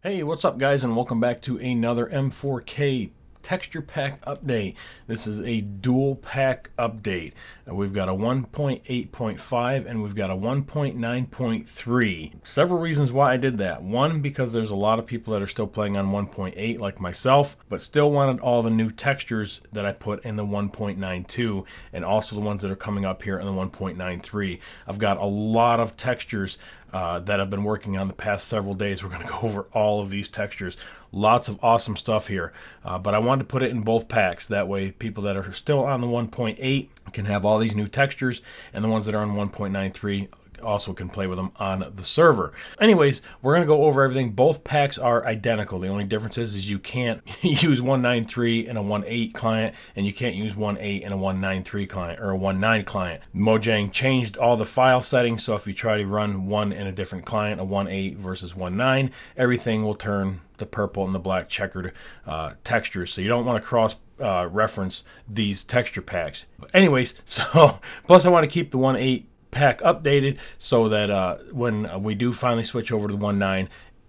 Hey, what's up guys, and welcome back to another M4K texture pack update. This is a dual pack update. We've got a 1.8.5 and we've got a 1.9.3. Several reasons why I did that. One, because there's a lot of people that are still playing on 1.8 like myself, but still wanted all the new textures that I put in the 1.92 and also the ones that are coming up here in the 1.93. I've got a lot of textures that I've been working on the past several days. We're going to go over all of these textures. Lots of awesome stuff here, but I wanted to put it in both packs. That way people that are still on the 1.8 can have all these new textures, and the ones that are on 1.93 also can play with them on the server. Anyways, we're going to go over everything. Both packs are identical. The only difference is you can't use 193 in a 1.8 client, and you can't use 1.8 in a 1.93 client or a 1.9 client. Mojang changed all the file settings, so if you try to run one in a different client, a 1.8 versus 1.9, everything will turn the purple and the black checkered textures. So you don't want to cross reference these texture packs. But anyways, so plus I want to keep the 1.8 pack updated so that when we do finally switch over to the 1.9,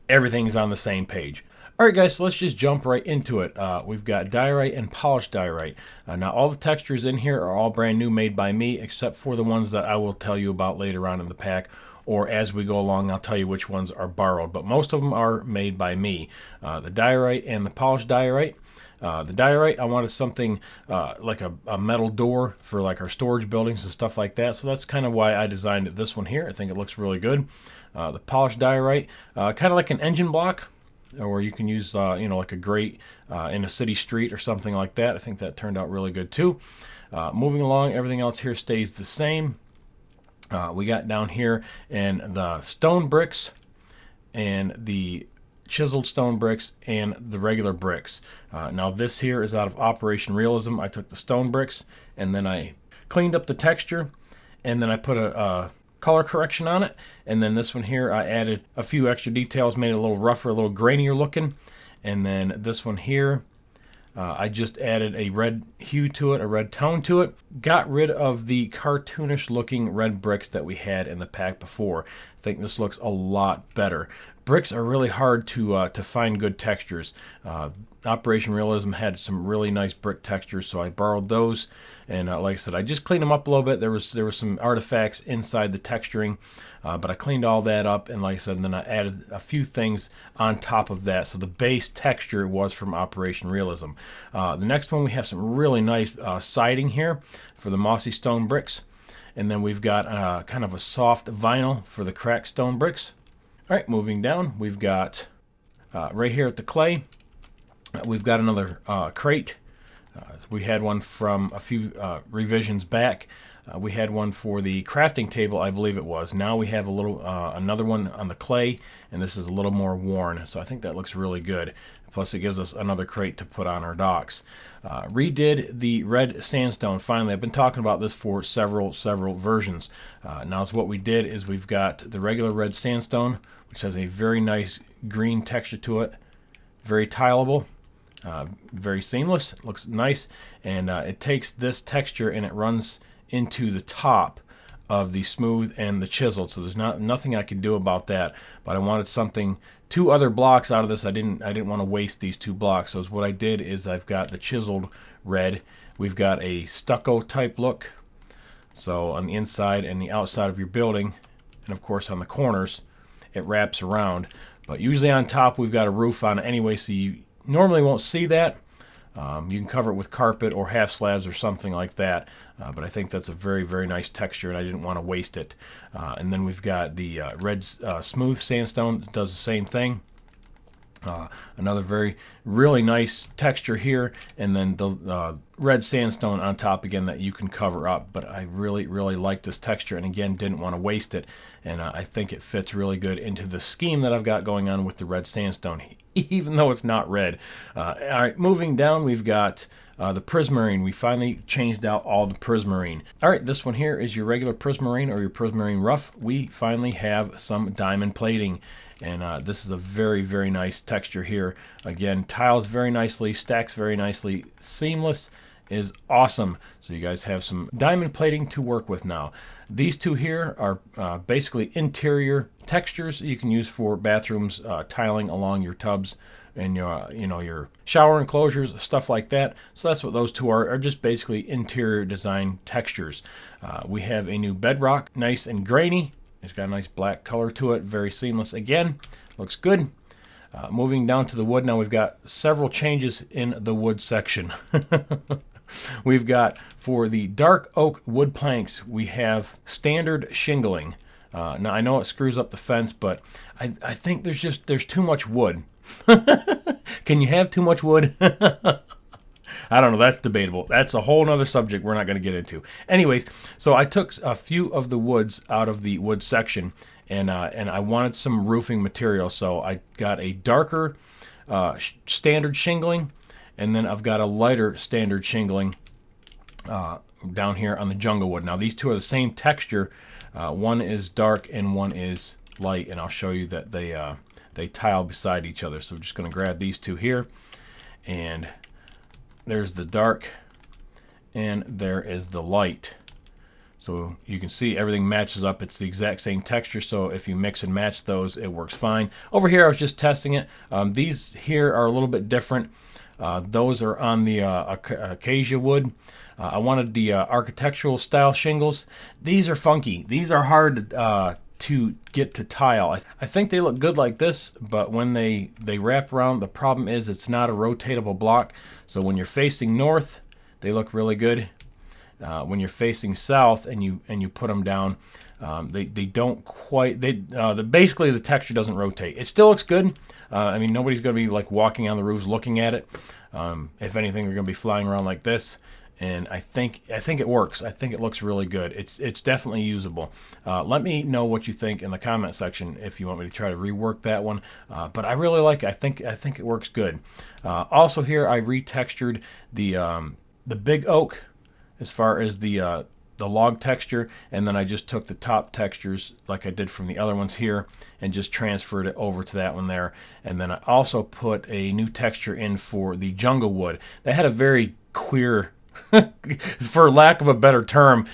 everything's on the same page. Alright guys, so let's just jump right into it. We've got diorite and polished diorite. Now all the textures in here are all brand new, made by me, except for the ones that I will tell you about later on in the pack, or as we go along I'll tell you which ones are borrowed, but most of them are made by me. The diorite and the polished diorite. The diorite, I wanted something like a metal door for like our storage buildings and stuff like that. So that's kind of why I designed this one here. I think it looks really good. The polished diorite, kind of like an engine block, or you can use like a grate in a city street or something like that. I think that turned out really good too. Moving along, everything else here stays the same. We got down here and the stone bricks and the chiseled stone bricks and the regular bricks. Now this here is out of Operation Realism. I took the stone bricks and then I cleaned up the texture, and then I put a color correction on it, and then this one here I added a few extra details, made it a little rougher, a little grainier looking, and then this one here I just added a red hue to it, a red tone to it. Got rid of the cartoonish looking red bricks that we had in the pack before. I think this looks a lot better. Bricks are really hard to find good textures. Operation Realism had some really nice brick textures, so I borrowed those. And like I said, I just cleaned them up a little bit. There was some artifacts inside the texturing, but I cleaned all that up. And like I said, and then I added a few things on top of that. So the base texture was from Operation Realism. The next one, we have some really nice siding here for the mossy stone bricks. And then we've got kind of a soft vinyl for the cracked stone bricks. All right, moving down, we've got right here at the clay, we've got another crate. We had one from a few revisions back. We had one for the crafting table, I believe it was. Now we have a little another one on the clay, and this is a little more worn. So I think that looks really good. Plus it gives us another crate to put on our docks. Redid the red sandstone. Finally, I've been talking about this for several versions. Now what we did is we've got the regular red sandstone, which has a very nice green texture to it. Very tileable. Very seamless. It looks nice, and it takes this texture and it runs into the top of the smooth and the chiseled. So there's nothing I can do about that. But I wanted something, two other blocks out of this. I didn't want to waste these two blocks. So what I did is I've got the chiseled red. We've got a stucco type look. So on the inside and the outside of your building, and of course on the corners, it wraps around. But usually on top we've got a roof on it anyway, so you normally won't see that. You can cover it with carpet or half slabs or something like that, but I think that's a very nice texture, and I didn't want to waste it. And then we've got the red smooth sandstone that does the same thing. Another really nice texture here, and then the red sandstone on top again that you can cover up. But I really like this texture, and again didn't want to waste it, and I think it fits really good into the scheme that I've got going on with the red sandstone, even though it's not red. All right, moving down, we've got the Prismerine. We finally changed out all the Prismerine. All right, this one here is your regular Prismerine or your Prismerine rough. We finally have some diamond plating, and this is a very nice texture here. Again, tiles very nicely, stacks very nicely, seamless, is awesome. So you guys have some diamond plating to work with now. These two here are basically interior textures you can use for bathrooms, tiling along your tubs and your shower enclosures, stuff like that. So that's what those two are just basically interior design textures. We have a new bedrock, nice and grainy. It's got a nice black color to it, very seamless again. Looks good. Moving down to the wood now, we've got several changes in the wood section. We've got, for the dark oak wood planks, we have standard shingling. Now I know it screws up the fence, but I think there's too much wood. Can you have too much wood? I don't know. That's debatable. That's a whole nother subject we're not going to get into. Anyways, so I took a few of the woods out of the wood section, and I wanted some roofing material, so I got a darker standard shingling, and then I've got a lighter standard shingling down here on the jungle wood. Now these two are the same texture. One is dark and one is light, and I'll show you that they tile beside each other. So we're just going to grab these two here, and there's the dark and there is the light. So you can see everything matches up. It's the exact same texture, so if you mix and match those, it works fine. Over here I was just testing it. These here are a little bit different. Those are on the acacia wood. I wanted the architectural style shingles. These are funky. These are hard to get to tile. I think they look good like this, but when they wrap around, the problem is it's not a rotatable block. So when you're facing north, they look really good. When you're facing south and you put them down, they don't quite. Basically the texture doesn't rotate. It still looks good. I mean, nobody's going to be like walking on the roofs looking at it. If anything, they're going to be flying around like this. And I think it works. I think it looks really good. It's definitely usable. Let me know what you think in the comment section if you want me to try to rework that one. But I really like it. I think it works good. Also here I retextured the big oak as far as the log texture, and then I just took the top textures like I did from the other ones here and just transferred it over to that one there. And then I also put a new texture in for the jungle wood. They had a very queer for lack of a better term,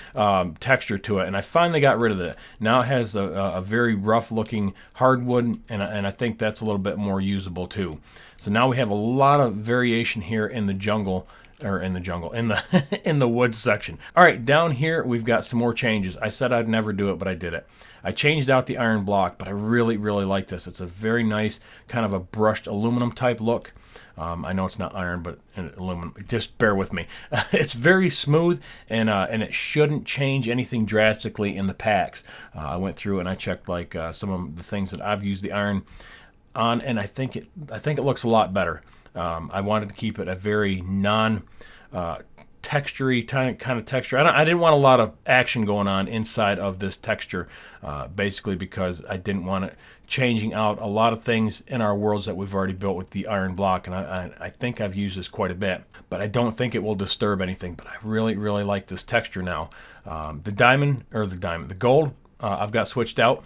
texture to it, and I finally got rid of it. Now it has a very rough looking hardwood, and I think that's a little bit more usable too. So now we have a lot of variation here in the jungle, or in the in the wood section. All right, down here we've got some more changes. I said I'd never do it, but I did it. I changed out the iron block, but I really like this. It's a very nice kind of a brushed aluminum type look. I know it's not iron, but aluminum. Just bear with me. It's very smooth, and it shouldn't change anything drastically in the packs. I went through and I checked like some of the things that I've used the iron on, and I think it looks a lot better. I wanted to keep it a very textury kind of texture. I didn't want a lot of action going on inside of this texture, basically because I didn't want it changing out a lot of things in our worlds that we've already built with the iron block, and I think I've used this quite a bit, but I don't think it will disturb anything. But I really like this texture now. The gold I've got switched out.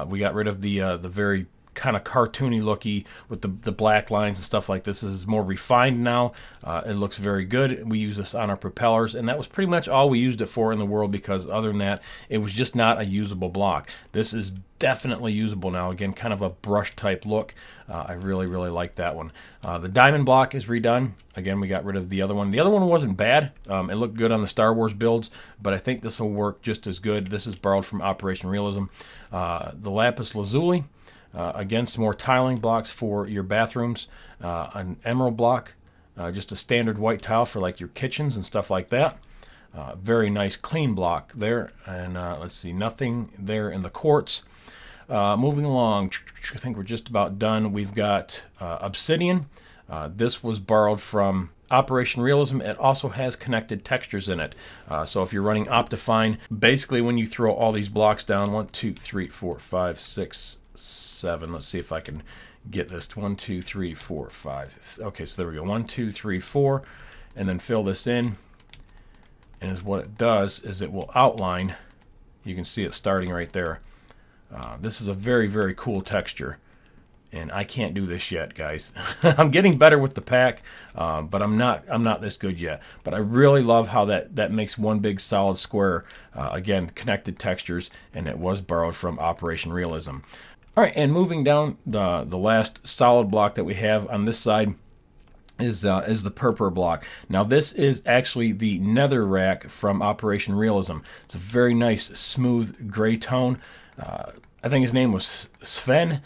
We got rid of the very kind of cartoony looky with the black lines and stuff like this. This is more refined now. It looks very good. We use this on our propellers, and that was pretty much all we used it for in the world, because other than that, it was just not a usable block. This is definitely usable now. Again, kind of a brush type look. I really like that one. The diamond block is redone. Again, we got rid of the other one. The other one wasn't bad. It looked good on the Star Wars builds, but I think this will work just as good. This is borrowed from Operation Realism. The lapis lazuli. Again, some more tiling blocks for your bathrooms. An emerald block, just a standard white tile for like your kitchens and stuff like that. Very nice clean block there. And let's see, nothing there in the quartz. Moving along, I think we're just about done. We've got Obsidian. This was borrowed from Operation Realism. It also has connected textures in it. So if you're running Optifine, basically when you throw all these blocks down, 1, 2, 3, 4, 5, 6, 7. Let's see if I can get this. 1, 2, 3, 4, 5. Okay, so there we go. 1, 2, 3, 4, and then fill this in. And what it does is it will outline. You can see it starting right there. This is a very cool texture. And I can't do this yet, guys. I'm getting better with the pack, but I'm not this good yet. But I really love how that makes one big solid square. Again, connected textures, and it was borrowed from Operation Realism. All right, and moving down, the last solid block that we have on this side is the purpur block. Now this is actually the Netherrack from Operation Realism. It's a very nice, smooth gray tone. I think his name was Sven.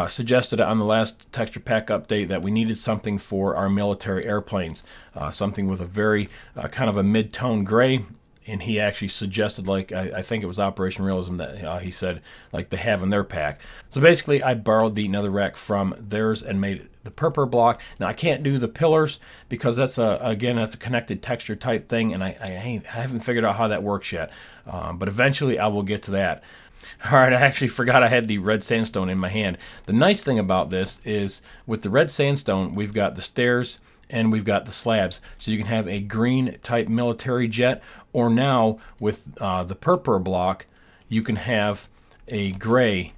Suggested on the last texture pack update that we needed something for our military airplanes, something with a very kind of a mid-tone gray, and he actually suggested, like, I think it was Operation Realism that he said, like, they have in their pack. So basically I borrowed the Netherrack from theirs and made the purpur block. Now I can't do the pillars because that's again that's a connected texture type thing, and I haven't figured out how that works yet, but eventually I will get to that. All right, I actually forgot I had the red sandstone in my hand. The nice thing about this is with the red sandstone, we've got the stairs and we've got the slabs. So you can have a green type military jet, or now with the purpur block, you can have a gray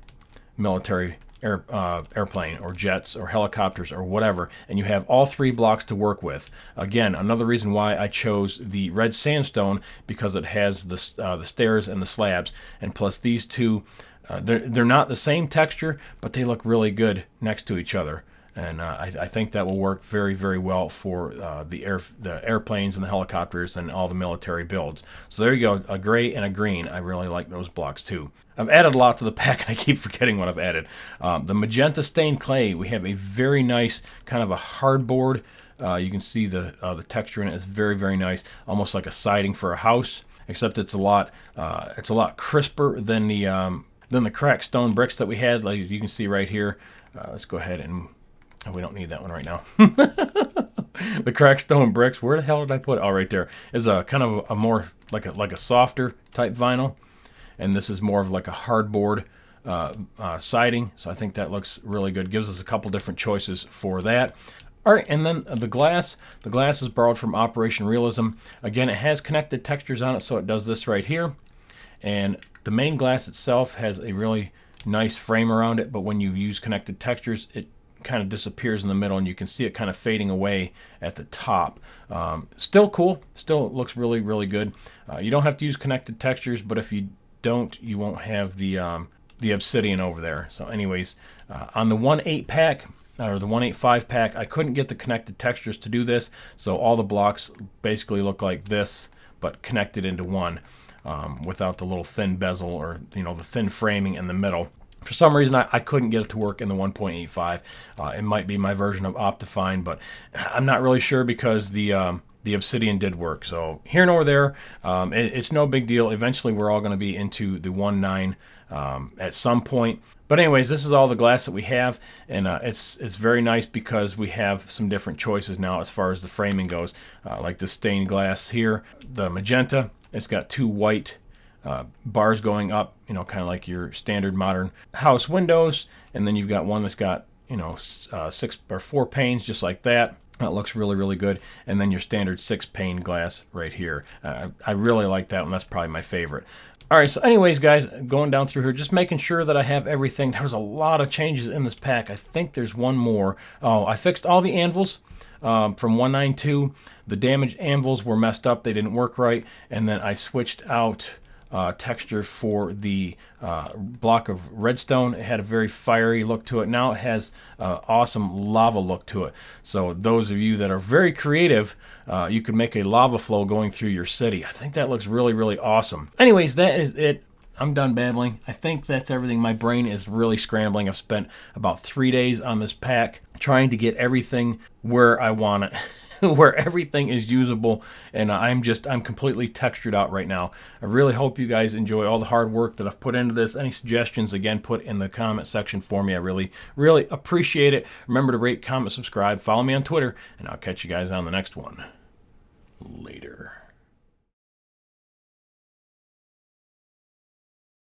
military airplane or jets or helicopters or whatever, and you have all three blocks to work with. Again, another reason why I chose the red sandstone, because it has the stairs and the slabs, and plus these two, they're not the same texture, but they look really good next to each other. And I think that will work very, very well for the airplanes and the helicopters and all the military builds. So there you go, a gray and a green. I really like those blocks too. I've added a lot to the pack, and I keep forgetting what I've added. The magenta stained clay, we have a very nice kind of a hardboard. You can see the texture in it is very, very nice, almost like a siding for a house, except it's a lot crisper than the cracked stone bricks that we had. Like you can see right here. Let's go ahead and. Oh, we don't need that one right now. The cracked stone bricks. Where the hell did I put it? Oh, right there. Is a kind of a more like a softer type vinyl, and this is more of like a hardboard siding. So I think that looks really good. Gives us a couple different choices for that. All right, and then the glass. The glass is borrowed from Operation Realism. Again, it has connected textures on it, so it does this right here. And the main glass itself has a really nice frame around it, but when you use connected textures, it kind of disappears in the middle, and you can see it kind of fading away at the top. Still cool, still looks really, really good. You don't have to use connected textures, but if you don't, you won't have the Obsidian over there. So anyways, on the 1.8 pack or the 1.85 pack, I couldn't get the connected textures to do this, so all the blocks basically look like this, but connected into one, without the little thin bezel or the thin framing in the middle. For some reason, I couldn't get it to work in the 1.85. It might be my version of Optifine, but I'm not really sure because the Obsidian did work. So here and over there, it's no big deal. Eventually, we're all going to be into the 1.9 at some point. But anyways, this is all the glass that we have, and it's very nice because we have some different choices now as far as the framing goes. Like the stained glass here, the magenta, it's got two white bars going up, kind of like your standard modern house windows, and then you've got one that's got 6 or 4 panes just like that. That looks really, really good. And then your standard 6-pane glass right here. I really like that one. That's probably my favorite. All right, so anyways, guys, going down through here, just making sure that I have everything. There was a lot of changes in this pack. I think there's one more. Oh, I fixed all the anvils from 192. The damaged anvils were messed up. They didn't work right. And then I switched out texture for the block of redstone. It had a very fiery look to it. Now it has awesome lava look to it. So those of you that are very creative, you could make a lava flow going through your city. I think that looks really, really awesome. Anyways, that is it. I'm done babbling. I think that's everything. My brain is really scrambling. I've spent about 3 days on this pack trying to get everything where I want it. Where everything is usable, and I'm completely textured out right now. I really hope you guys enjoy all the hard work that I've put into this. Any suggestions, again, put in the comment section for me. I really, really appreciate it. Remember to rate, comment, subscribe, follow me on Twitter, and I'll catch you guys on the next one. Later.